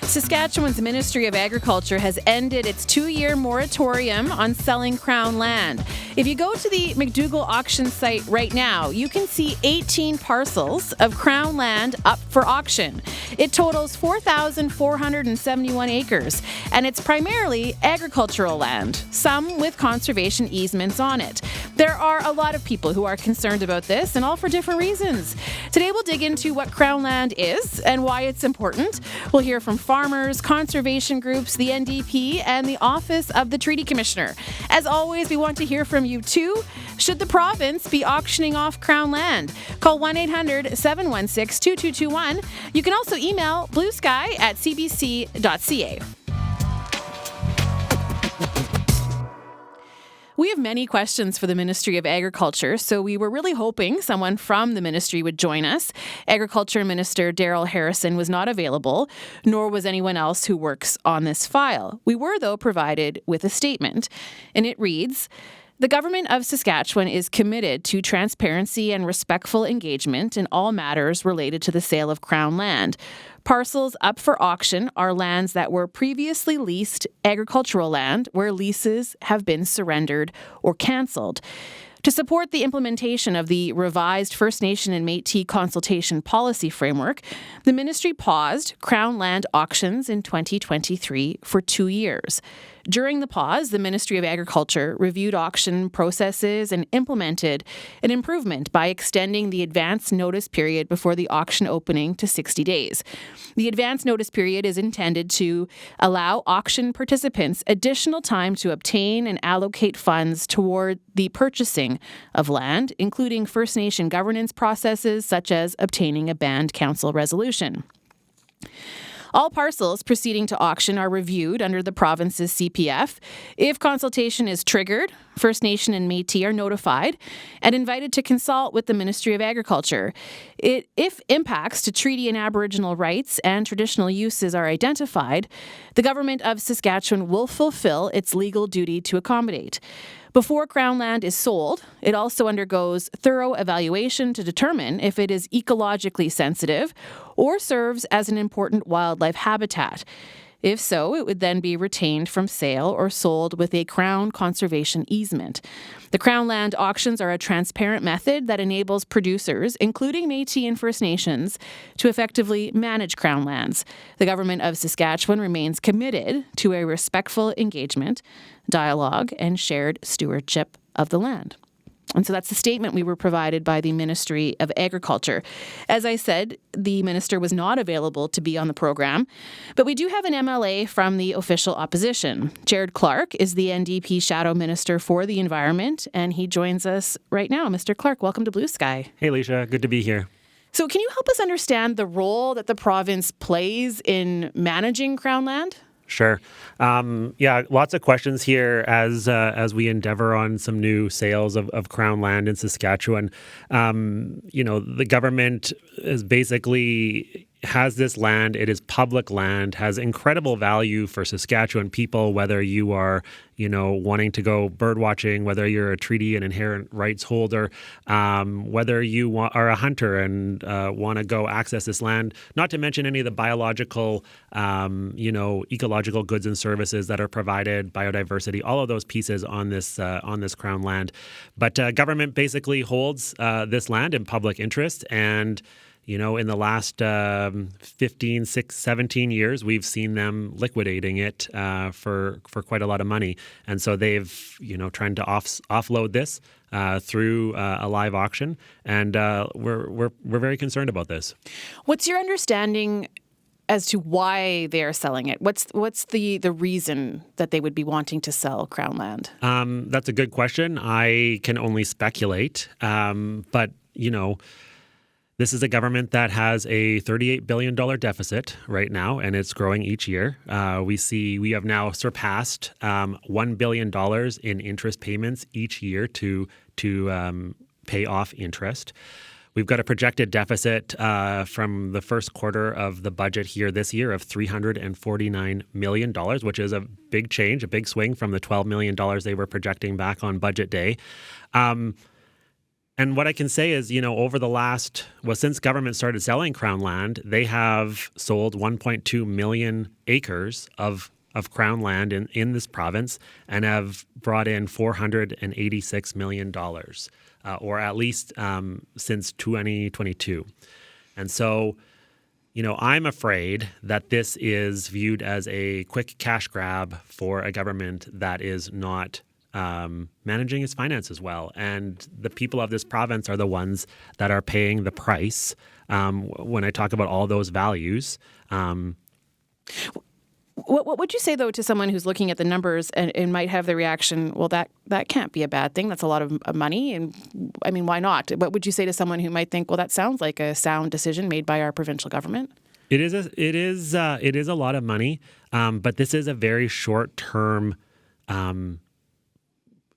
Saskatchewan's Ministry of Agriculture has ended its 2-year moratorium on selling Crown land. If you go to the McDougall auction site right now, you can see 18 parcels of Crown land up for auction. It totals 4,471 acres, and it's primarily agricultural land, some with conservation easements on it. There are a lot of people who are concerned about this, and all for different reasons. Today we'll dig into what Crown land is and why it's important. We'll hear from farmers, conservation groups, the NDP, and the Office of the Treaty Commissioner. As always, we want to hear from you too. Should the province be auctioning off Crown land? Call 1-800-716-2221. You can also email bluesky@cbc.ca. We have many questions for the Ministry of Agriculture, so we were really hoping someone from the ministry would join us. Agriculture Minister Darrell Harrison was not available, nor was anyone else who works on this file. We were, though, provided with a statement, and it reads, "The Government of Saskatchewan is committed to transparency and respectful engagement in all matters related to the sale of Crown land. Parcels up for auction are lands that were previously leased agricultural land where leases have been surrendered or cancelled. To support the implementation of the revised First Nation and Métis consultation policy framework, the ministry paused Crown land auctions in 2023 for 2 years. During the pause, the Ministry of Agriculture reviewed auction processes and implemented an improvement by extending the advance notice period before the auction opening to 60 days. The advance notice period is intended to allow auction participants additional time to obtain and allocate funds toward the purchasing of land, including First Nation governance processes such as obtaining a band council resolution. All parcels proceeding to auction are reviewed under the province's CPF. If consultation is triggered, First Nation and Métis are notified and invited to consult with the Ministry of Agriculture. If impacts to treaty and Aboriginal rights and traditional uses are identified, the Government of Saskatchewan will fulfill its legal duty to accommodate. Before Crown land is sold, it also undergoes thorough evaluation to determine if it is ecologically sensitive or serves as an important wildlife habitat. If so, it would then be retained from sale or sold with a Crown conservation easement. The Crown land auctions are a transparent method that enables producers, including Métis and First Nations, to effectively manage Crown lands. The Government of Saskatchewan remains committed to a respectful engagement, dialogue, and shared stewardship of the land. And so that's the statement we were provided by the Ministry of Agriculture. As I said, the minister was not available to be on the program, but we do have an MLA from the official opposition. Jared Clark is the NDP Shadow Minister for the Environment, and he joins us right now. Mr. Clark, welcome to Blue Sky. Hey, Alicia. Good to be here. So can you help us understand the role that the province plays in managing Crown land? Sure. Lots of questions here as we endeavor on some new sales of Crown land in Saskatchewan. The government is basically has this land. It is public land, has incredible value for Saskatchewan people, whether you are, wanting to go bird watching, whether you're a treaty and inherent rights holder, whether you are a hunter and want to go access this land, not to mention any of the biological, ecological goods and services that are provided, biodiversity, all of those pieces on this Crown land. But government basically holds this land in public interest, and in the last 15, 6, 17 years, we've seen them liquidating it for quite a lot of money. And so they've, trying to offload this through a live auction. And we're very concerned about this. What's your understanding as to why they are selling it? What's the reason that they would be wanting to sell Crown land? That's a good question. I can only speculate. But this is a government that has a $38 billion deficit right now, and it's growing each year. We have now surpassed $1 billion in interest payments each year to pay off interest. We've got a projected deficit from the first quarter of the budget here this year of $349 million, which is a big change, a big swing from the $12 million they were projecting back on budget day. And what I can say is, over the since government started selling Crown land, they have sold 1.2 million acres of Crown land in this province and have brought in $486 million, or at least since 2022. And so, I'm afraid that this is viewed as a quick cash grab for a government that is not managing its finances well. And the people of this province are the ones that are paying the price when I talk about all those values. What would you say, though, to someone who's looking at the numbers and might have the reaction, well, that can't be a bad thing. That's a lot of money. And I mean, why not? What would you say to someone who might think, well, that sounds like a sound decision made by our provincial government? It is a lot of money, but this is a very short-term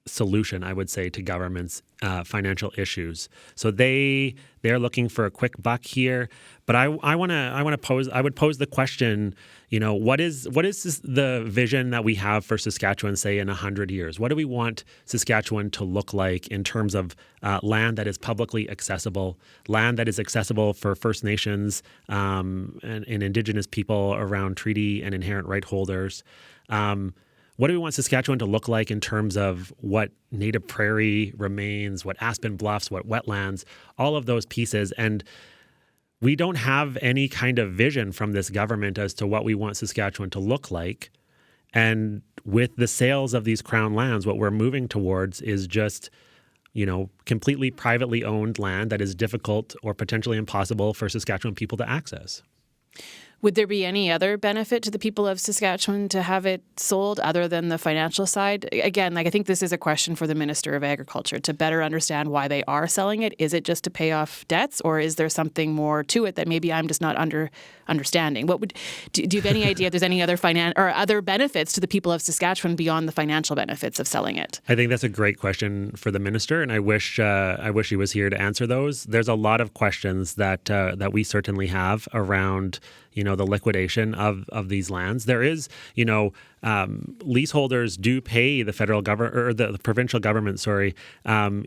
solution, I would say, to government's financial issues. So they're looking for a quick buck here. But I would pose the question, what is the vision that we have for Saskatchewan, say, in 100 years? What do we want Saskatchewan to look like in terms of land that is publicly accessible, land that is accessible for First Nations and Indigenous people around treaty and inherent right holders? What do we want Saskatchewan to look like in terms of what native prairie remains, what aspen bluffs, what wetlands, all of those pieces? And we don't have any kind of vision from this government as to what we want Saskatchewan to look like. And with the sales of these Crown lands, what we're moving towards is just, completely privately owned land that is difficult or potentially impossible for Saskatchewan people to access. Would there be any other benefit to the people of Saskatchewan to have it sold other than the financial side? Again, I think this is a question for the Minister of Agriculture to better understand why they are selling it. Is it just to pay off debts, or is there something more to it that maybe I'm just not understanding? Do you have any idea if there's any other other benefits to the people of Saskatchewan beyond the financial benefits of selling it? I think that's a great question for the minister, and I wish he was here to answer those. There's a lot of questions that we certainly have around the liquidation of these lands. There is, leaseholders do pay the federal government or the provincial government,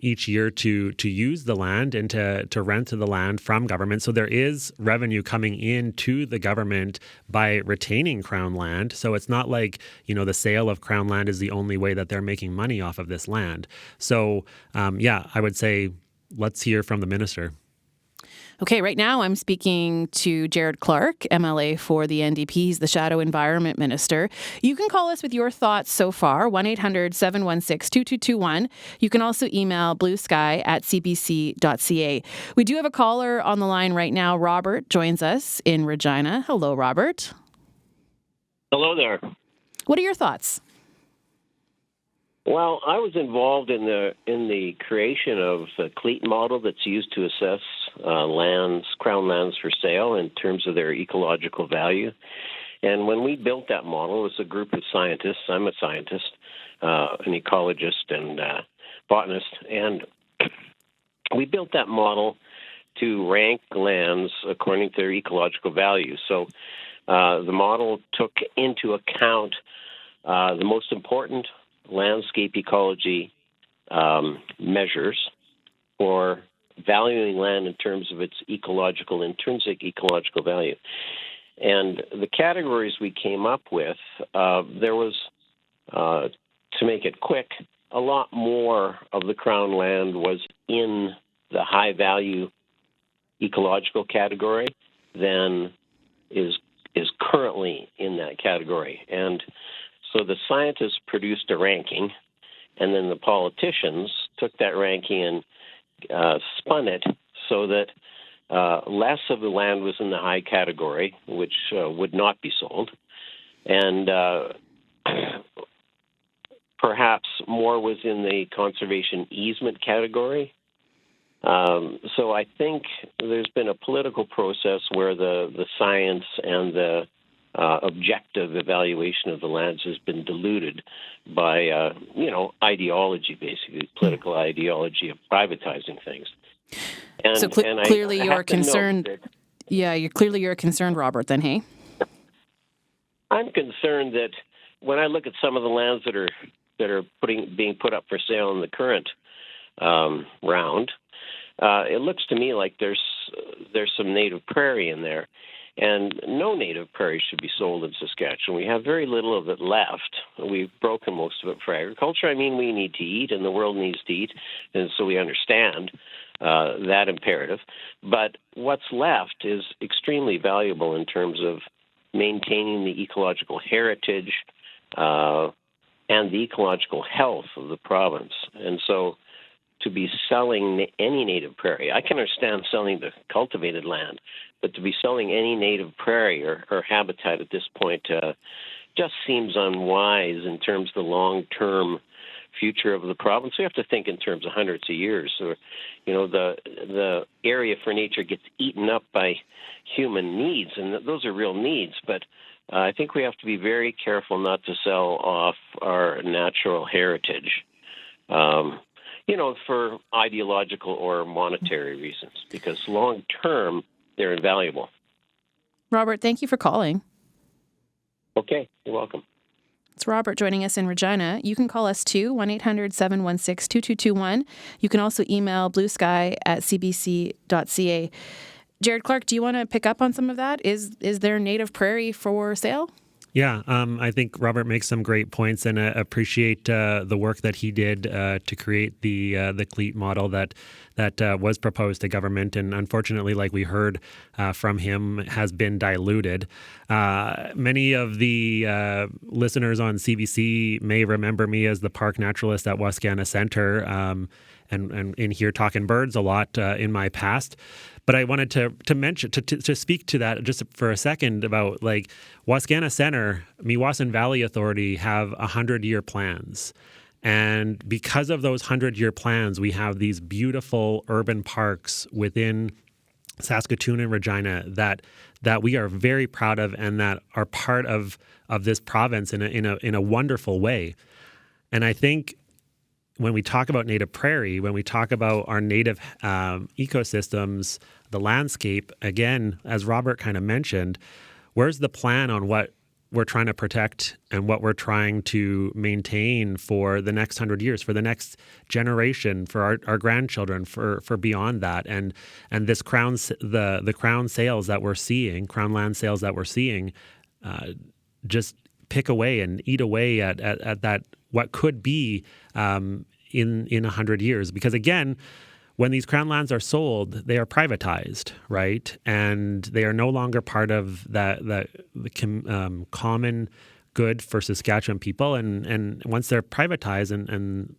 each year to use the land and to rent the land from government. So there is revenue coming into the government by retaining Crown land. So it's not like, the sale of Crown land is the only way that they're making money off of this land. So, I would say let's hear from the minister. Okay, right now I'm speaking to Jared Clark, MLA for the NDP. He's the Shadow Environment Minister. You can call us with your thoughts so far, 1-800-716-2221. You can also email bluesky@cbc.ca. We do have a caller on the line right now. Robert joins us in Regina. Hello, Robert. Hello there. What are your thoughts? Well, I was involved in the creation of the CLEAT model that's used to assess Crown lands for sale in terms of their ecological value. And when we built that model, it was a group of scientists. I'm a scientist, an ecologist and botanist, and we built that model to rank lands according to their ecological value. So the model took into account the most important landscape ecology measures for valuing land in terms of its intrinsic ecological value. And the categories we came up with, there was, to make it quick, a lot more of the Crown land was in the high value ecological category than is currently in that category. And so the scientists produced a ranking, and then the politicians took that ranking and spun it so that less of the land was in the high category, which would not be sold, and perhaps more was in the conservation easement category. So I think there's been a political process where the science and the objective evaluation of the lands has been diluted by, ideology, basically, political ideology of privatizing things. And, so clearly you're concerned. You're concerned, Robert, then, hey? I'm concerned that when I look at some of the lands that are being put up for sale in the current round, it looks to me like there's some native prairie in there. And no native prairie should be sold in Saskatchewan. We have very little of it left. We've broken most of it for agriculture. I mean, we need to eat, and the world needs to eat, and so we understand that imperative. But what's left is extremely valuable in terms of maintaining the ecological heritage and the ecological health of the province. And so to be selling any native prairie, I can understand selling the cultivated land, but to be selling any native prairie or habitat at this point just seems unwise in terms of the long-term future of the province. We have to think in terms of hundreds of years. Or, the area for nature gets eaten up by human needs, and those are real needs. But I think we have to be very careful not to sell off our natural heritage, for ideological or monetary reasons, because long-term, they're invaluable. Robert, thank you for calling. Okay, you're welcome. It's Robert joining us in Regina. You can call us too, 1-800-716-2221. You can also email bluesky@cbc.ca. Jared Clark, do you want to pick up on some of that? Is there native prairie for sale? Yeah, I think Robert makes some great points, and appreciate the work that he did to create the CLEAT model that was proposed to government, and unfortunately, like we heard from him, has been diluted. Many of the listeners on CBC may remember me as the park naturalist at Wascana Centre, and in here talking birds a lot in my past. But I wanted to mention, to speak to that just for a second about like Wascana Centre, Meewasin Valley Authority have 100-year plans. And because of those 100-year plans, we have these beautiful urban parks within Saskatoon and Regina that we are very proud of and that are part of this province in a wonderful way. And I think when we talk about native prairie, when we talk about our native ecosystems, the landscape, again, as Robert kind of mentioned, where's the plan on what we're trying to protect and what we're trying to maintain for the next 100 years, for the next generation, for our grandchildren, for beyond that, and this the crown sales that we're seeing, crown land sales that we're seeing, just pick away and eat away at that what could be in 100 years. Because again, when these crown lands are sold, they are privatized, right? And they are no longer part of the common good for Saskatchewan people. And once they're privatized and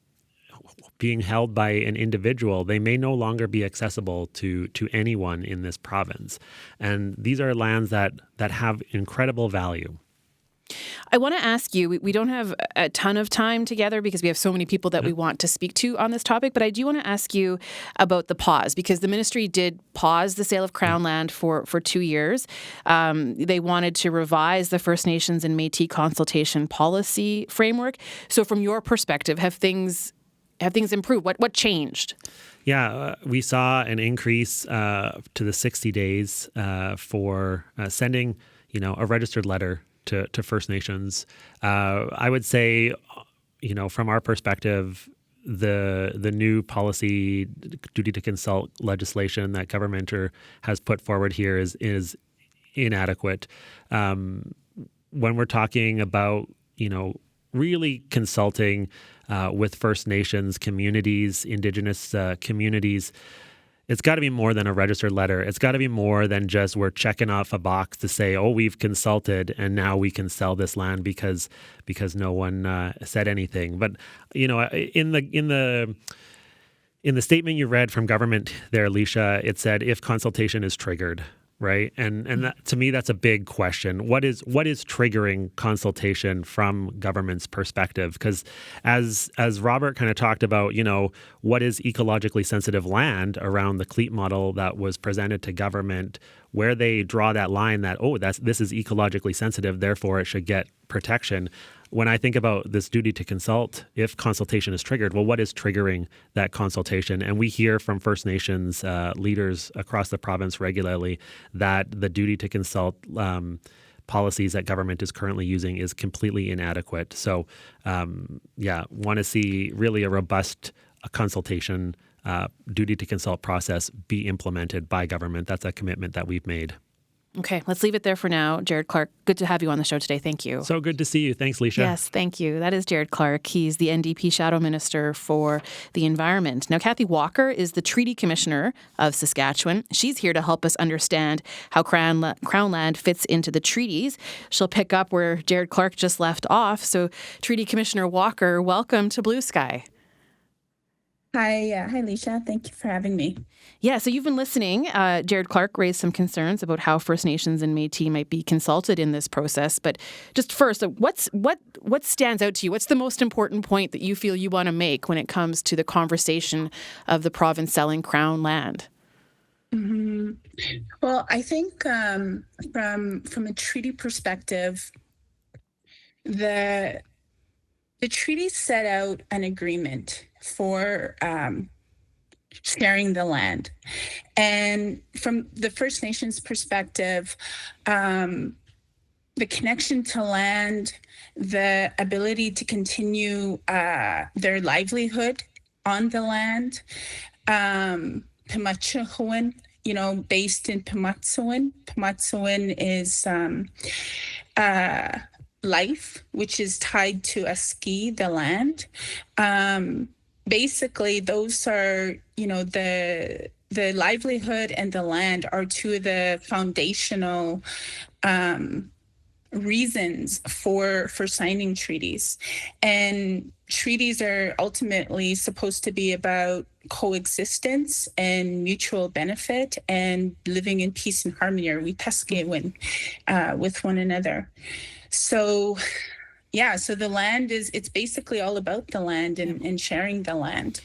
being held by an individual, they may no longer be accessible to anyone in this province. And these are lands that have incredible value. I want to ask you, we don't have a ton of time together because we have so many people that we want to speak to on this topic, but I do want to ask you about the pause, because the ministry did pause the sale of Crown land for 2 years. They wanted to revise the First Nations and Métis consultation policy framework. So from your perspective, have things improved? What changed? Yeah, we saw an increase to the 60 days for sending, a registered letter to First Nations. I would say, from our perspective, the new policy duty to consult legislation that government has put forward here is inadequate. When we're talking about, really consulting with First Nations communities, Indigenous communities, it's got to be more than a registered letter. It's got to be more than just we're checking off a box to say, oh, we've consulted and now we can sell this land because no one said anything. But in the statement you read from government there, Alicia, it said if consultation is triggered, right? And that, to me, that's a big question. What is triggering consultation from government's perspective? Because as Robert kind of talked about, what is ecologically sensitive land around the CLEAT model that was presented to government, where they draw that line that, this is ecologically sensitive, therefore it should get protection. When I think about this duty to consult, if consultation is triggered, well, what is triggering that consultation? And we hear from First Nations leaders across the province regularly that the duty to consult policies that government is currently using is completely inadequate. So, want to see really a robust a consultation duty to consult process be implemented by government. That's a commitment that we've made. Okay, let's leave it there for now. Jared Clark, good to have you on the show today. Thank you. So good to see you. Thanks, Leisha. Yes, thank you. That is Jared Clark. He's the NDP Shadow Minister for the Environment. Now, Kathy Walker is the Treaty Commissioner of Saskatchewan. She's here to help us understand how Crown land fits into the treaties. She'll pick up where Jared Clark just left off. So, Treaty Commissioner Walker, welcome to Blue Sky. Hi, Leisha. Thank you for having me. Yeah, so you've been listening. Jared Clark raised some concerns about how First Nations and Métis might be consulted in this process. But just first, what stands out to you? What's the most important point that you feel you want to make when it comes to the conversation of the province selling Crown land? Mm-hmm. Well, I think from a treaty perspective, the treaty set out an agreement for sharing the land. And from the First Nations perspective, the connection to land, the ability to continue their livelihood on the land, Pimachahuen, based in Pimachahuen. Pimachahuen is life, which is tied to a ski, the land. Basically, those are, the livelihood and the land are two of the foundational reasons for signing treaties. And treaties are ultimately supposed to be about coexistence and mutual benefit and living in peace and harmony, or witaskewin, with one another. So the land it's basically all about the land and sharing the land.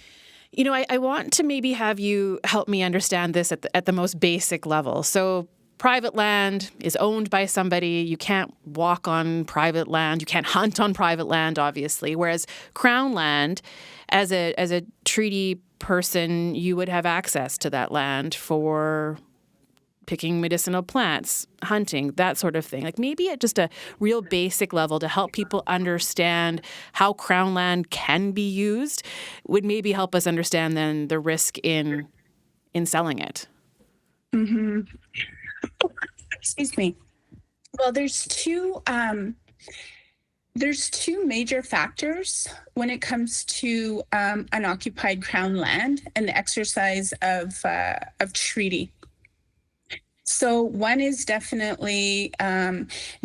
I want to maybe have you help me understand this at the most basic level. So private land is owned by somebody. You can't walk on private land. You can't hunt on private land, obviously. Whereas Crown land, as a treaty person, you would have access to that land for picking medicinal plants, hunting, that sort of thing. Like maybe at just a real basic level to help people understand how Crown land can be used would maybe help us understand then the risk in selling it. Mm-hmm. Excuse me. Well, there's two major factors when it comes to unoccupied Crown land and the exercise of treaty. So one is definitely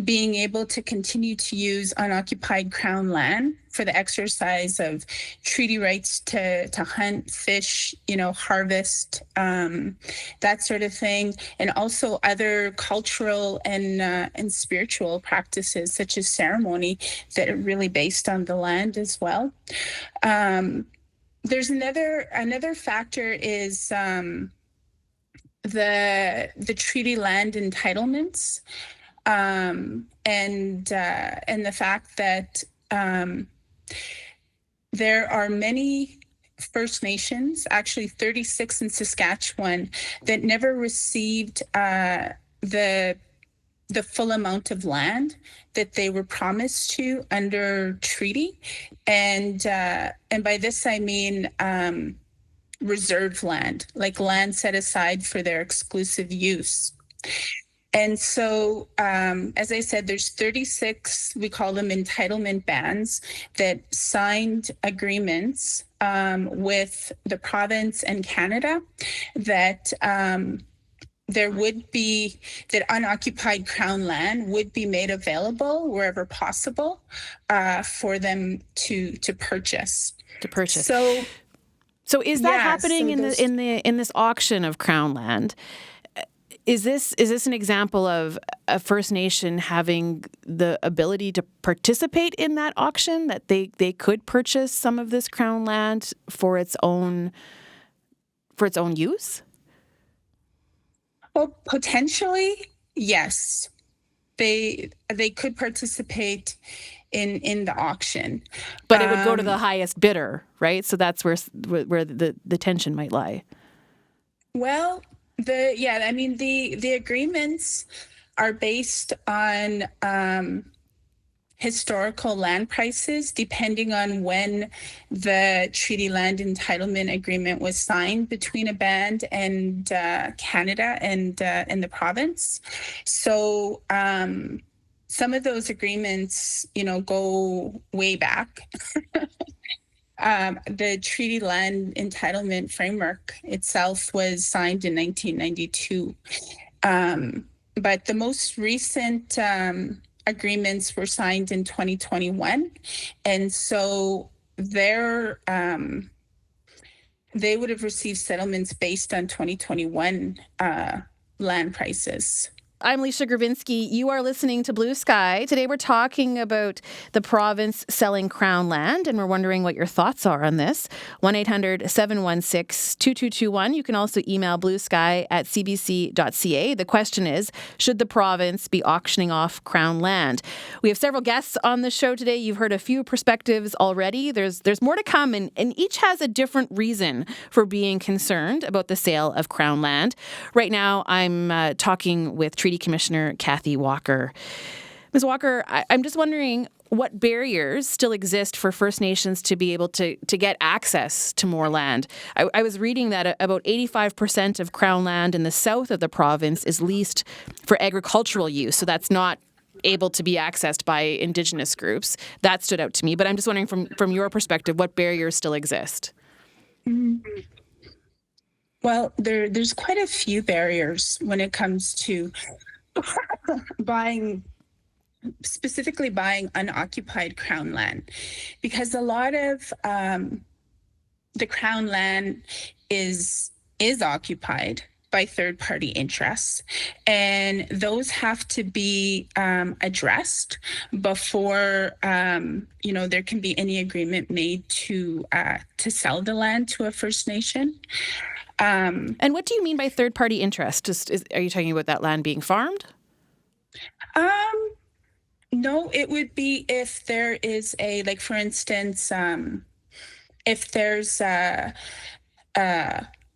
being able to continue to use unoccupied Crown land for the exercise of treaty rights to hunt, fish, harvest, that sort of thing, and also other cultural and spiritual practices such as ceremony that are really based on the land as well. There's another factor is the treaty land entitlements, and the fact that there are many First Nations, actually 36 in Saskatchewan, that never received the full amount of land that they were promised to under treaty, and by this I mean reserved land, like land set aside for their exclusive use. And so, as I said, there's 36, we call them entitlement bands, that signed agreements with the province and Canada that there would be, that unoccupied Crown land would be made available wherever possible for them to purchase. So is that happening in this auction of Crown land? Is this an example of a First Nation having the ability to participate in that auction, that they could purchase some of this Crown land for its own use? Well, potentially, yes. They could participate in the auction, but it would go to the highest bidder, right? So that's where the tension might lie. Well, the agreements are based on historical land prices, depending on when the treaty land entitlement agreement was signed between a band and Canada and the province. So some of those agreements, go way back. The treaty land entitlement framework itself was signed in 1992. But the most recent agreements were signed in 2021. And so they would have received settlements based on 2021 land prices. I'm Leisha Gravinsky. You are listening to Blue Sky. Today we're talking about the province selling Crown land, and we're wondering what your thoughts are on this. 1-800-716-2221. You can also email bluesky@cbc.ca. The question is, should the province be auctioning off Crown land? We have several guests on the show today. You've heard a few perspectives already. There's more to come, and each has a different reason for being concerned about the sale of Crown land. Right now, I'm talking with Treaty Commissioner Kathy Walker. Ms. Walker, I'm just wondering what barriers still exist for First Nations to be able to get access to more land. I was reading that about 85% of Crown land in the south of the province is leased for agricultural use, so that's not able to be accessed by Indigenous groups. That stood out to me, but I'm just wondering from your perspective, what barriers still exist? Well, there's quite a few barriers when it comes to specifically buying unoccupied Crown land, because a lot of the Crown land is occupied by third-party interests, and those have to be addressed before there can be any agreement made to sell the land to a First Nation. And what do you mean by third-party interest? Are you talking about that land being farmed? No, it would be if there is for instance, if there's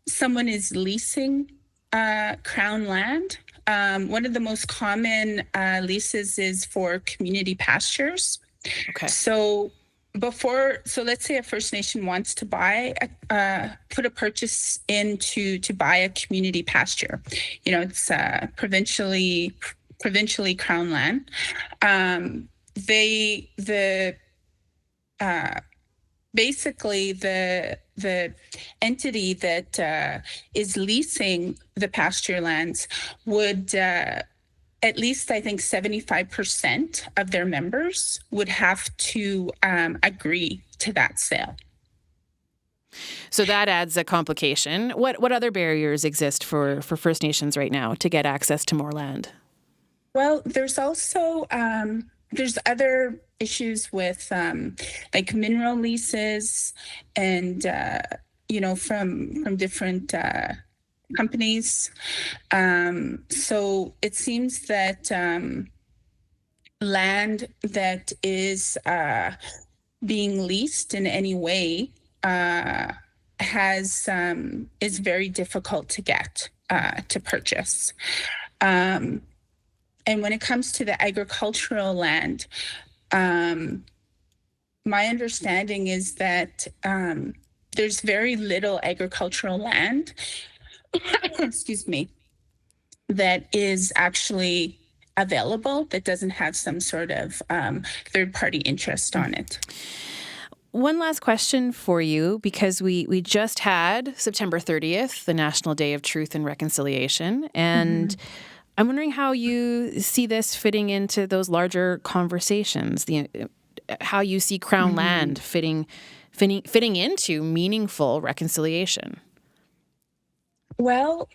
someone is leasing Crown land. One of the most common leases is for community pastures. Okay. So let's say a First Nation wants to put a purchase in to buy a community pasture. It's provincially Crown land. Basically the entity that is leasing the pasture lands would at least, I think, 75% of their members would have to agree to that sale. So that adds a complication. What other barriers exist for First Nations right now to get access to more land? Well, there's also there's other issues with mineral leases and from different companies. So it seems that land that is being leased in any way is very difficult to get to purchase. And when it comes to the agricultural land, my understanding is that there's very little agricultural land, excuse me, that is actually available that doesn't have some sort of third-party interest on it. One last question for you, because we just had September 30th, the National Day of Truth and Reconciliation, and I'm wondering how you see this fitting into those larger conversations, how you see Crown land fitting into meaningful reconciliation. Well,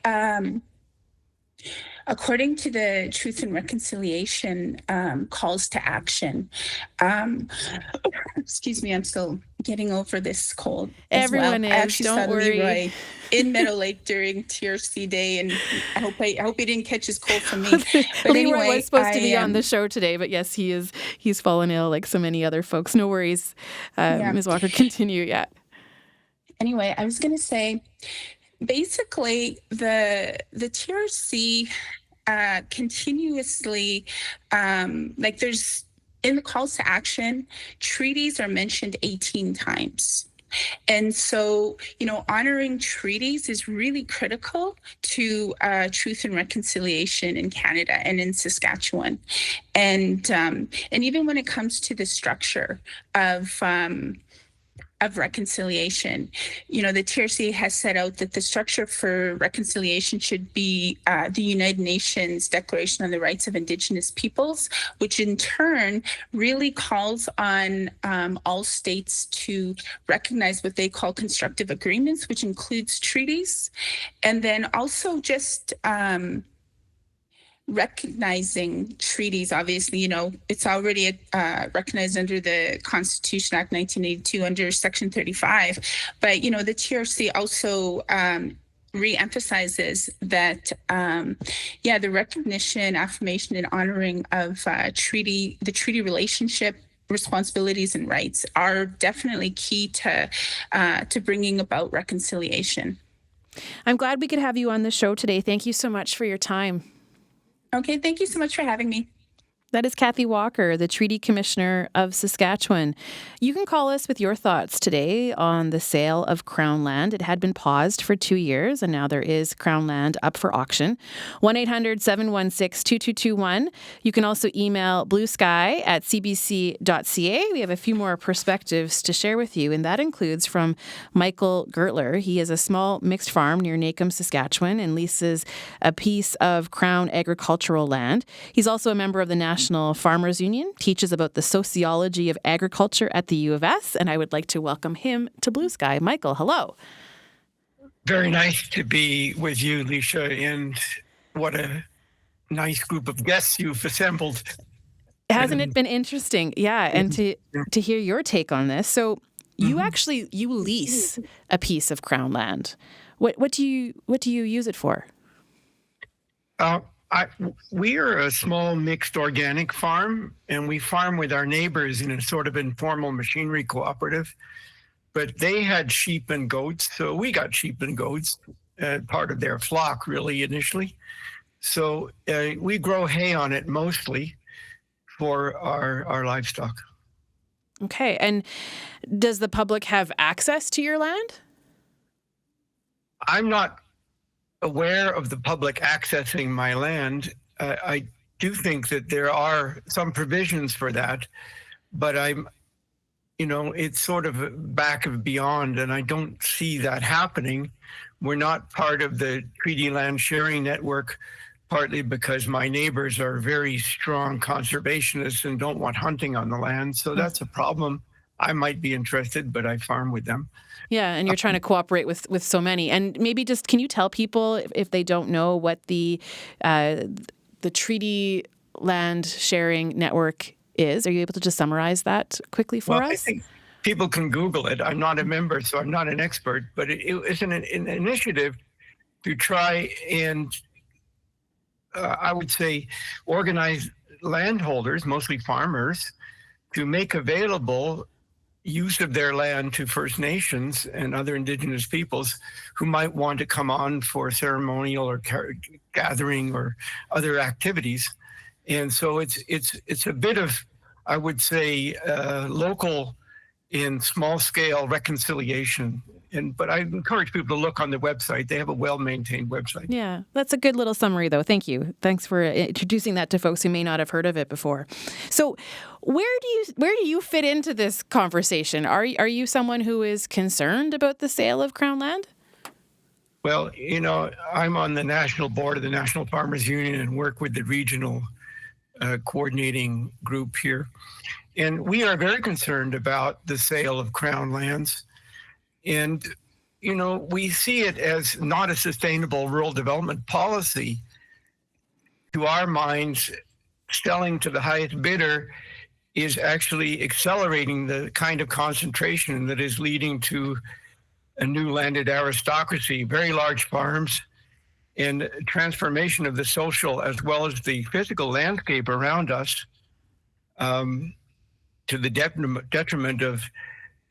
according to the Truth and Reconciliation calls to action, excuse me, I'm still getting over this cold. Everyone is. I actually Don't saw worry. Leroy in Meadow Lake during TRC Day, and I hope he didn't catch his cold from me. But Leroy anyway, was supposed to be on the show today, but yes, he's fallen ill like so many other folks. No worries. Ms. Walker, continue. Yeah. Anyway, I was going to say, basically, the TRC continuously, in the calls to action, treaties are mentioned 18 times. And so, honoring treaties is really critical to truth and reconciliation in Canada and in Saskatchewan. And even when it comes to the structure of reconciliation, the TRC has set out that the structure for reconciliation should be the United Nations Declaration on the Rights of Indigenous Peoples, which in turn really calls on all states to recognize what they call constructive agreements, which includes treaties, and then also just recognizing treaties. Obviously, it's already recognized under the Constitution Act 1982 under Section 35. But, the TRC also re-emphasizes that, the recognition, affirmation, and honoring of the treaty relationship, responsibilities, and rights are definitely key to bringing about reconciliation. I'm glad we could have you on the show today. Thank you so much for your time. Okay, thank you so much for having me. That is Kathy Walker, the Treaty Commissioner of Saskatchewan. You can call us with your thoughts today on the sale of Crown land. It had been paused for 2 years, and now there is Crown land up for auction. 1-800-716-2221. You can also email bluesky@cbc.ca. We have a few more perspectives to share with you, and that includes from Michael Gertler. He has a small mixed farm near Nacum, Saskatchewan, and leases a piece of Crown agricultural land. He's also a member of the National Farmers Union, teaches about the sociology of agriculture at the U of S, and I would like to welcome him to Blue Sky. Michael, hello. Very nice to be with you, Leisha, and what a nice group of guests you've assembled. Hasn't it been interesting? Yeah, and to hear your take on this. So you lease a piece of Crown land. What do you use it for? We are a small mixed organic farm, and we farm with our neighbors in a sort of informal machinery cooperative. But they had sheep and goats, so we got sheep and goats, part of their flock really initially. So we grow hay on it mostly for our livestock. Okay, and does the public have access to your land? I'm not aware of the public accessing my land. I do think that there are some provisions for that, but it's sort of back of beyond, and I don't see that happening. We're not part of the treaty land sharing network, partly because my neighbors are very strong conservationists and don't want hunting on the land. So that's a problem. I might be interested, but I farm with them. Yeah, and you're trying to cooperate with so many. And maybe just can you tell people if they don't know what the treaty land sharing network is? Are you able to just summarize that quickly for us? I think people can Google it. I'm not a member, so I'm not an expert, but it's an initiative to try and I would say organize landholders, mostly farmers, to make available use of their land to First Nations and other Indigenous peoples who might want to come on for ceremonial or gathering or other activities. And so it's a bit of, I would say, local in small scale reconciliation. But I encourage people to look on the website. They have a well-maintained website. Yeah, that's a good little summary, though. Thank you. Thanks for introducing that to folks who may not have heard of it before. So where do you fit into this conversation? Are you someone who is concerned about the sale of Crown land? Well, I'm on the national board of the National Farmers Union and work with the regional coordinating group here. And we are very concerned about the sale of Crown lands. And, we see it as not a sustainable rural development policy. To our minds, selling to the highest bidder is actually accelerating the kind of concentration that is leading to a new landed aristocracy, very large farms, and transformation of the social as well as the physical landscape around us to the detriment of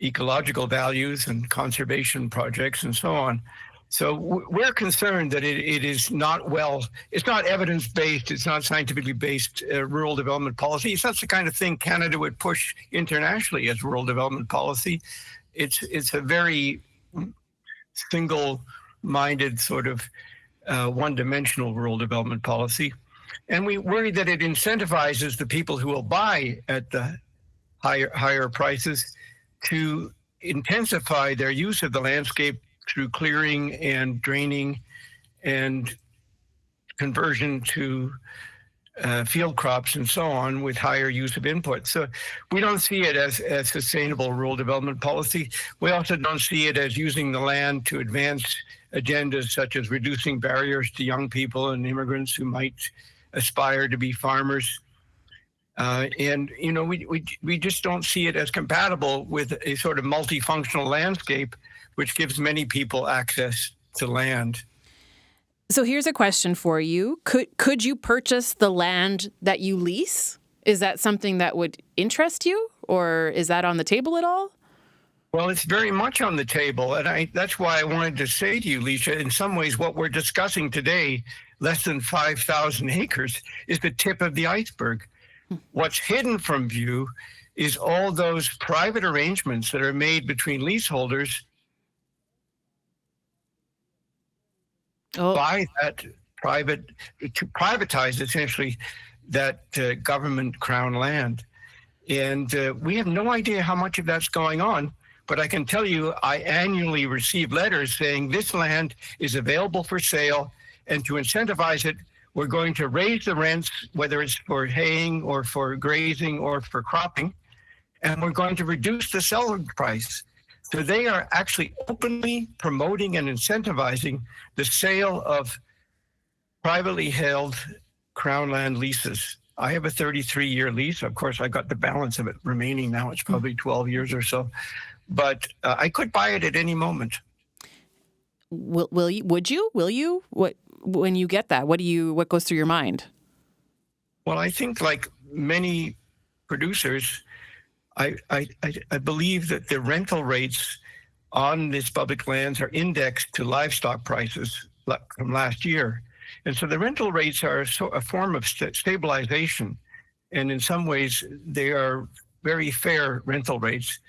ecological values and conservation projects and so on. So we're concerned that it is not it's not evidence-based, it's not scientifically based rural development policy. It's not the kind of thing Canada would push internationally as rural development policy. It's a very single-minded sort of one-dimensional rural development policy. And we worry that it incentivizes the people who will buy at the higher prices to intensify their use of the landscape through clearing and draining and conversion to field crops and so on with higher use of input. So we don't see it as sustainable rural development policy. We also don't see it as using the land to advance agendas such as reducing barriers to young people and immigrants who might aspire to be farmers. And, you know, we just don't see it as compatible with a sort of multifunctional landscape, which gives many people access to land. So here's a question for you. Could you purchase the land that you lease? Is that something that would interest you, or is that on the table at all? Well, it's very much on the table, and that's why I wanted to say to you, Lisa, in some ways what we're discussing today, less than 5,000 acres, is the tip of the iceberg. What's hidden from view is all those private arrangements that are made between leaseholders by that to privatize essentially that government crown land. And we have no idea how much of that's going on, but I can tell you I annually receive letters saying this land is available for sale, and to incentivize it, we're going to raise the rents, whether it's for haying or for grazing or for cropping, and we're going to reduce the selling price. So they are actually openly promoting and incentivizing the sale of privately held Crown land leases. I have a 33-year lease. Of course, I got the balance of it remaining now. It's probably 12 years or so. But I could buy it at any moment. Will you? Would you? Will you? When you get that, what goes through your mind? Well, I think like many producers, I believe that the rental rates on these public lands are indexed to livestock prices from last year. And so the rental rates are a form of stabilization. And in some ways, they are very fair rental rates.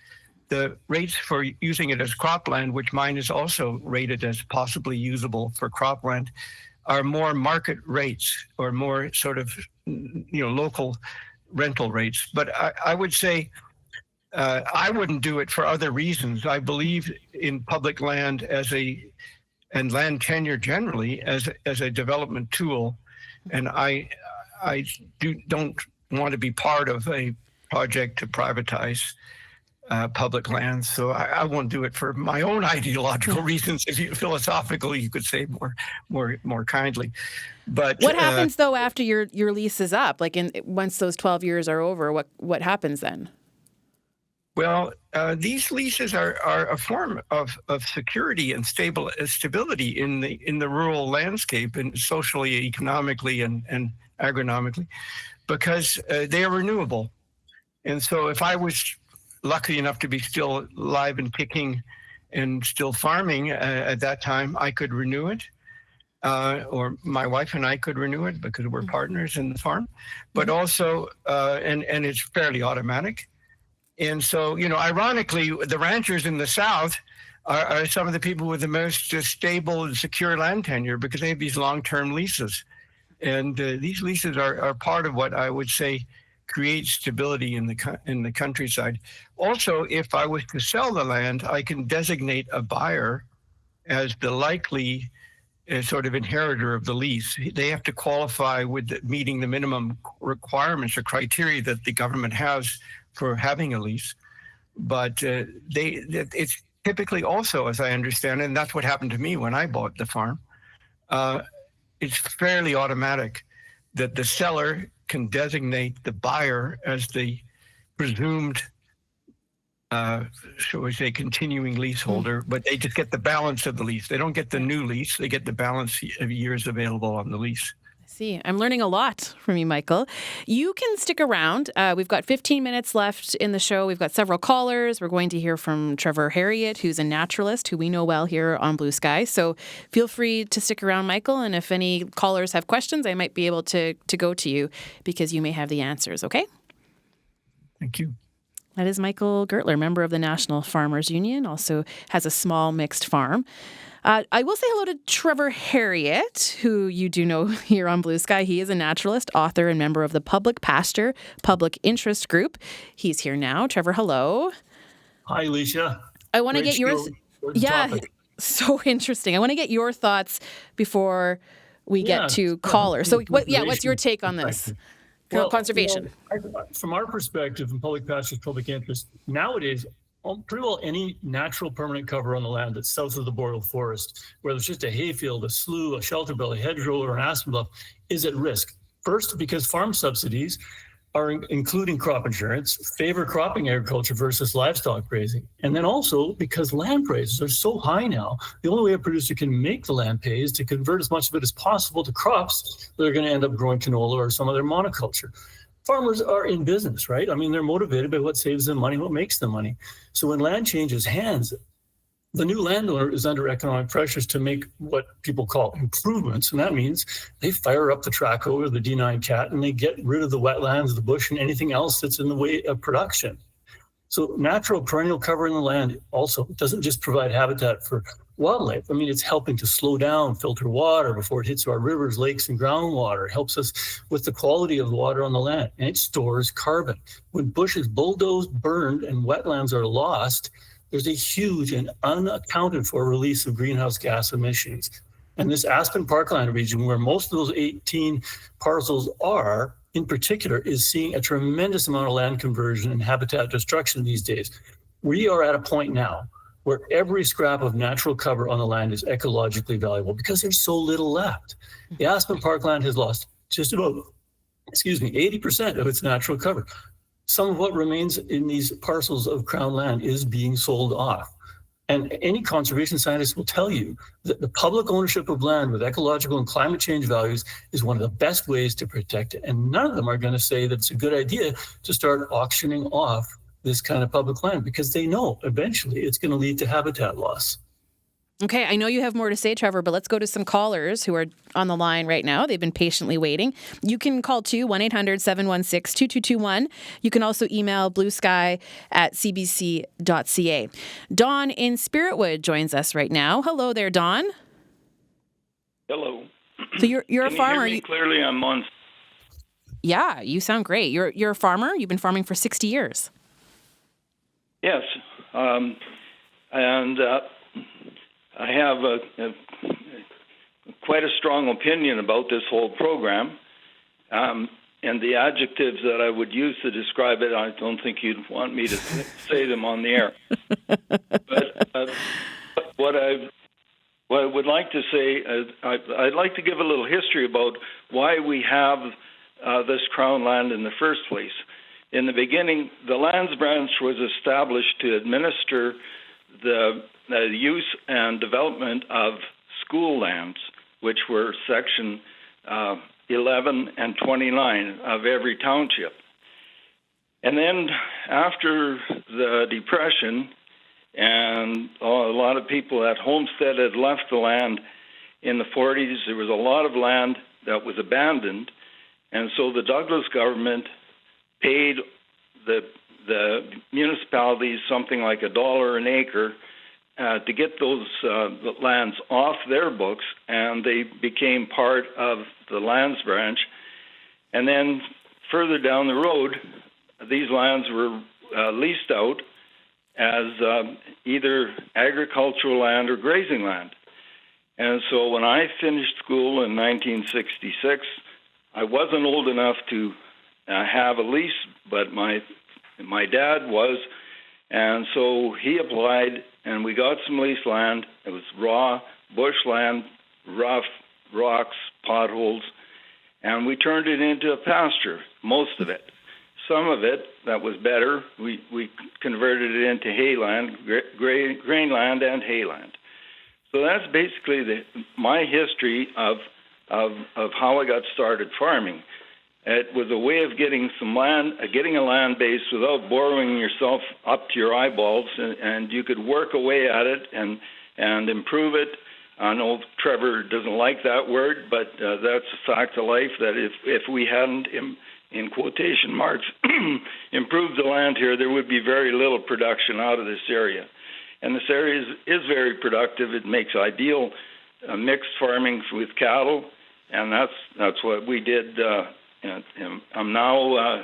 The rates for using it as cropland, which mine is also rated as possibly usable for cropland, are more market rates or more sort of local rental rates. But I would say I wouldn't do it for other reasons. I believe in public land and land tenure generally as a development tool, and I don't want to be part of a project to privatize public lands. So I won't do it for my own ideological reasons. Philosophically, you could say more kindly. But what happens though after your lease is up? Like once those 12 years are over, what happens then? Well, these leases are a form of security and stability in the rural landscape, and socially, economically, and agronomically, because they are renewable. And so if I was lucky enough to be still alive and kicking and still farming at that time, I could renew it. Or my wife and I could renew it because we're partners in the farm. But also, and it's fairly automatic. And so, ironically, the ranchers in the South are some of the people with the most stable and secure land tenure because they have these long-term leases. And these leases are part of what I would say creates stability in the countryside. Also, if I was to sell the land, I can designate a buyer as the likely sort of inheritor of the lease. They have to qualify with meeting the minimum requirements or criteria that the government has for having a lease. But it's typically also, as I understand it, and that's what happened to me when I bought the farm, it's fairly automatic that the seller can designate the buyer as the presumed, shall we say, continuing leaseholder, but they just get the balance of the lease. They don't get the new lease, they get the balance of years available on the lease. See, I'm learning a lot from you, Michael. You can stick around. We've got 15 minutes left in the show. We've got several callers. We're going to hear from Trevor Harriott, who's a naturalist who we know well here on Blue Sky. So feel free to stick around, Michael. And if any callers have questions, I might be able to go to you because you may have the answers, okay? Thank you. That is Michael Gertler, member of the National Farmers Union, also has a small mixed farm. I will say hello to Trevor Harriott, who you do know here on Blue Sky. He is a naturalist, author, and member of the Public Pasture Public Interest Group. He's here now. Trevor, hello. Hi, Alicia. I want to get yours. Yeah, topic. So interesting. I want to get your thoughts before we get to callers. So, what's your take on this? Conservation. From our perspective, in public pastures, public interest, nowadays, pretty well any natural permanent cover on the land that's south of the boreal forest, whether it's just a hayfield, a slough, a shelter belt, a hedgerow, or an aspen bluff, is at risk. First, because farm subsidies are including crop insurance, favor cropping agriculture versus livestock grazing. And then also because land prices are so high now, the only way a producer can make the land pay is to convert as much of it as possible to crops that are going to end up growing canola or some other monoculture. Farmers are in business, right? I mean, they're motivated by what saves them money, what makes them money. So when land changes hands, the new landowner is under economic pressures to make what people call improvements. And that means they fire up the track over the D9 cat and they get rid of the wetlands, the bush, and anything else that's in the way of production. So natural perennial cover in the land also doesn't just provide habitat for wildlife. I mean, it's helping to slow down filter water before it hits our rivers, lakes, and groundwater. It helps us with the quality of the water on the land, and it stores carbon. When bush is bulldozed, burned, and wetlands are lost, there's a huge and unaccounted for release of greenhouse gas emissions. And this Aspen Parkland region, where most of those 18 parcels are, in particular, is seeing a tremendous amount of land conversion and habitat destruction these days. We are at a point now where every scrap of natural cover on the land is ecologically valuable because there's so little left. The Aspen Parkland has lost just about, 80% of its natural cover. Some of what remains in these parcels of Crown land is being sold off. And any conservation scientist will tell you that the public ownership of land with ecological and climate change values is one of the best ways to protect it. And none of them are going to say that it's a good idea to start auctioning off this kind of public land because they know eventually it's going to lead to habitat loss. Okay, I know you have more to say, Trevor, but let's go to some callers who are on the line right now. They've been patiently waiting. You can call too, 1-800-716-2221. You can also email bluesky@cbc.ca. Don in Spiritwood joins us right now. Hello there, Don. Hello. So you're a farmer. Can you hear me clearly? I'm on. Yeah, you sound great. You're a farmer. You've been farming for 60 years. Yes, and I have quite a strong opinion about this whole program, and the adjectives that I would use to describe it, I don't think you'd want me to say them on the air. But what I would like to say is I'd like to give a little history about why we have this Crown land in the first place. In the beginning, the Lands Branch was established to administer the use and development of school lands, which were section 11 and 29 of every township. And then after the Depression, and a lot of people that homesteaded left the land in the 40s, there was a lot of land that was abandoned. And so the Douglas government paid the municipalities something like $1 an acre to get those lands off their books, and they became part of the Lands Branch. And then further down the road, these lands were leased out as either agricultural land or grazing land. And so when I finished school in 1966, I wasn't old enough to have a lease, but my dad was, and so he applied, and we got some lease land. It was raw bushland, rough rocks, potholes, and we turned it into a pasture, most of it. Some of it that was better, we converted it into hayland, grainland and hayland. So that's basically my history of of how I got started farming. It was a way of getting some land, getting a land base without borrowing yourself up to your eyeballs, and you could work away at it and improve it. I know Trevor doesn't like that word, but that's a fact of life, that if we hadn't, in quotation marks, improved the land here, there would be very little production out of this area. And this area is very productive. It makes ideal mixed farming with cattle, and that's what we did. And I'm now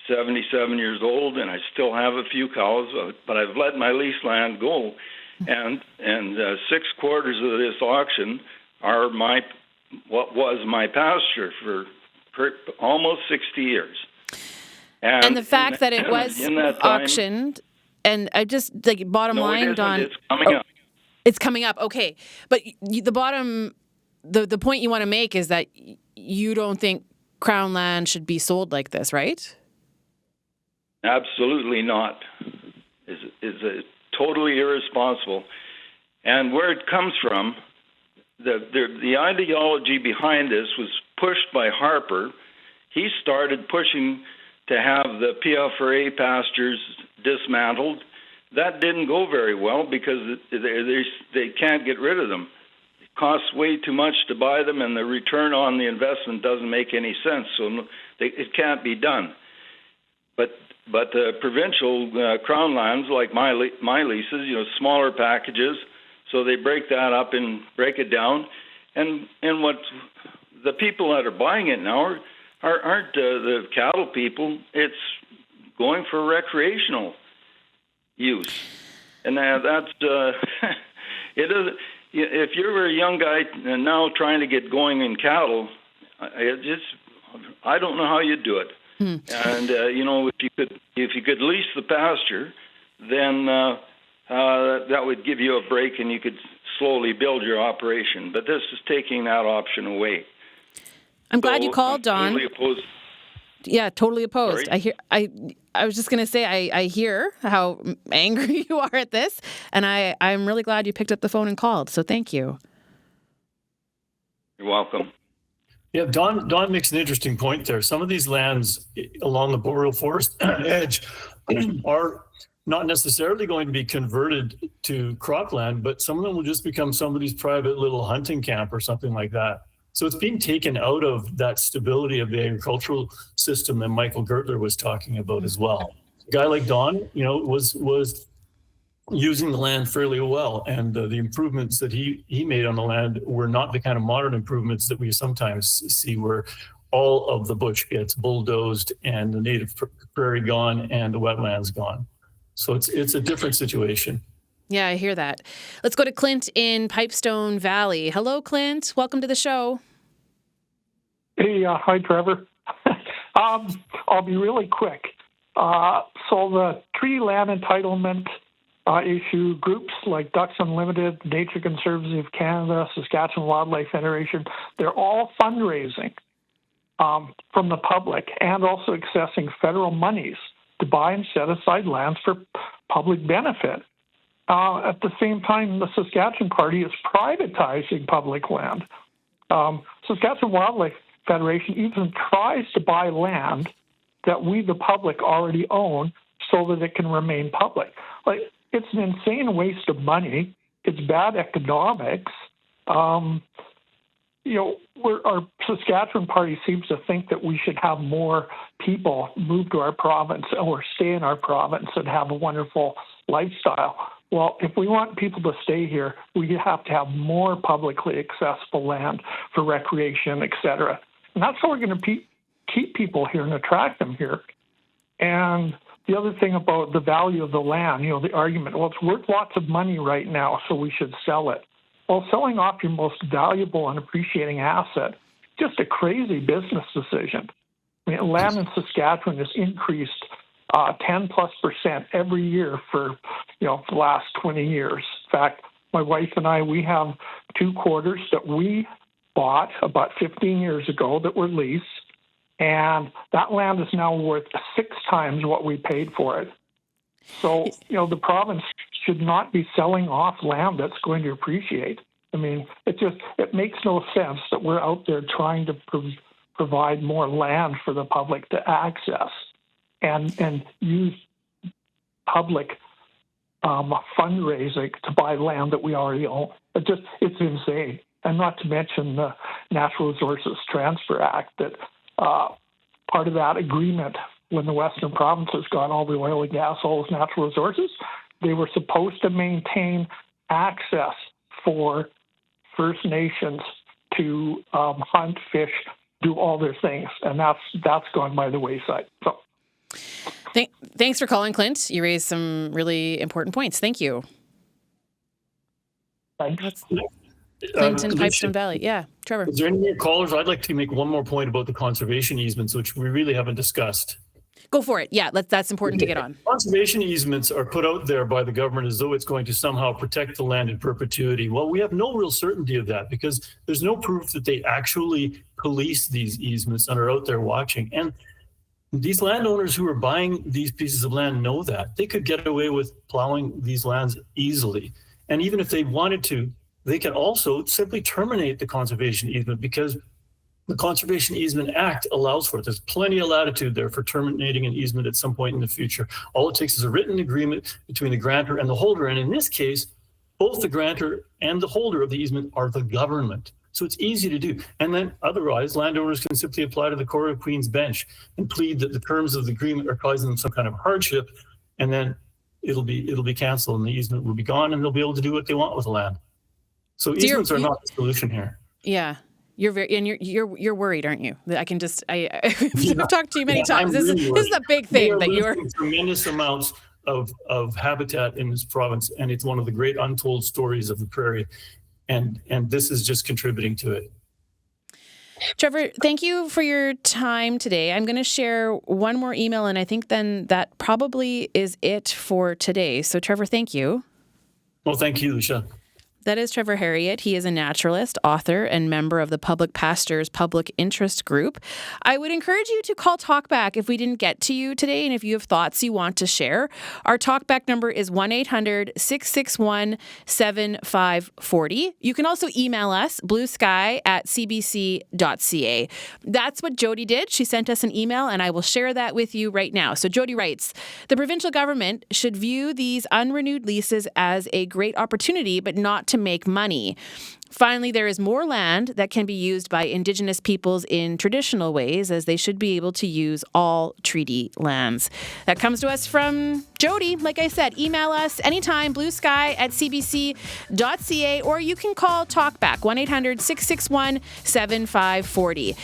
77 years old, and I still have a few cows, but I've let my lease land go. And 6/4 of this auction are what was my pasture for almost 60 years. And the fact that it was auctioned, and I just like bottom line, Don. It's coming up. It's coming up. Okay, but the point you want to make is that you don't think Crown land should be sold like this, right? Absolutely not. Is totally irresponsible. And where it comes from, the ideology behind this was pushed by Harper. He started pushing to have the PFRA pastures dismantled. That didn't go very well because they can't get rid of them. It costs way too much to buy them, and the return on the investment doesn't make any sense, so it can't be done. But the provincial crown lands, like my leases, smaller packages, so they break that up and break it down. And what the people that are buying it now aren't the cattle people. It's going for recreational use, and that's it is. If you're a young guy and now trying to get going in cattle, I don't know how you do it. And if you could lease the pasture, then that would give you a break, and you could slowly build your operation. But this is taking that option away. I'm glad you called, Don. Totally opposed. Yeah, totally opposed. Sorry? I was just going to say I hear how angry you are at this, and I'm really glad you picked up the phone and called. So thank you. You're welcome. Yeah, Don makes an interesting point there. Some of these lands along the boreal forest edge are not necessarily going to be converted to cropland, but some of them will just become somebody's private little hunting camp or something like that. So it's being taken out of that stability of the agricultural system that Michael Gertler was talking about as well. A guy like Don, was using the land fairly well, and the improvements that he made on the land were not the kind of modern improvements that we sometimes see, where all of the bush gets bulldozed and the native prairie gone and the wetlands gone. So it's a different situation. Yeah, I hear that. Let's go to Clint in Pipestone Valley. Hello, Clint. Welcome to the show. Hey, hi, Trevor. I'll be really quick. So the treaty land entitlement issue, groups like Ducks Unlimited, Nature Conservancy of Canada, Saskatchewan Wildlife Federation, they're all fundraising from the public and also accessing federal monies to buy and set aside lands for public benefit. At the same time, the Saskatchewan Party is privatizing public land. Saskatchewan Wildlife Federation even tries to buy land that we, the public, already own so that it can remain public. It's an insane waste of money. It's bad economics. Our Saskatchewan Party seems to think that we should have more people move to our province or stay in our province and have a wonderful lifestyle. Well, if we want people to stay here, we have to have more publicly accessible land for recreation, et cetera. And that's how we're going to keep people here and attract them here. And the other thing about the value of the land, the argument, well, it's worth lots of money right now, so we should sell it. Well, selling off your most valuable and appreciating asset, just a crazy business decision. I mean, land in Saskatchewan has increased 10+% every year for the last 20 years. In fact, my wife and I, we have 2 quarters that we bought about 15 years ago that were leased, and that land is now worth 6 times what we paid for it. So, the province should not be selling off land that's going to appreciate. I mean, it makes no sense that we're out there trying to provide more land for the public to access and use public fundraising to buy land that we already own. It's insane. And not to mention the Natural Resources Transfer Act, that part of that agreement when the Western provinces got all the oil and gas, all those natural resources, they were supposed to maintain access for First Nations to hunt, fish, do all their things, and that's gone by the wayside. So, thanks for calling, Clint. You raised some really important points. Thank you. Thanks. Clint in Pipestone Valley. Yeah, Trevor. Is there any more callers? I'd like to make one more point about the conservation easements, which we really haven't discussed. Go for it. Yeah, that's important to get on. Conservation easements are put out there by the government as though it's going to somehow protect the land in perpetuity. Well, we have no real certainty of that because there's no proof that they actually police these easements and are out there watching. And these landowners who are buying these pieces of land know that. They could get away with plowing these lands easily. And even if they wanted to, they can also simply terminate the conservation easement because the Conservation Easement Act allows for it. There's plenty of latitude there for terminating an easement at some point in the future. All it takes is a written agreement between the grantor and the holder. And in this case, both the grantor and the holder of the easement are the government. So it's easy to do. And then otherwise, landowners can simply apply to the Court of Queen's Bench and plead that the terms of the agreement are causing them some kind of hardship. And then it'll be canceled and the easement will be gone and they'll be able to do what they want with the land. So easements are not the solution here. Yeah. You're worried, aren't you? I've talked to you many times. This is a big thing that you're tremendous amounts of habitat in this province, and it's one of the great untold stories of the prairie, and this is just contributing to it. Trevor, thank you for your time today. I'm going to share one more email, and I think then that probably is it for today. So, Trevor, thank you. Well, thank you, Lucia. That is Trevor Harriott. He is a naturalist, author, and member of the Public Pastures Public Interest Group. I would encourage you to call Talkback if we didn't get to you today and if you have thoughts you want to share. Our Talkback number is 1-800-661-7540. You can also email us, bluesky@cbc.ca. That's what Jody did. She sent us an email, and I will share that with you right now. So Jody writes, the provincial government should view these unrenewed leases as a great opportunity, but not to make money. Finally, there is more land that can be used by Indigenous peoples in traditional ways, as they should be able to use all treaty lands. That comes to us from Jody. Like I said, email us anytime, bluesky@cbc.ca, or you can call Talkback, 1-800-661-7540.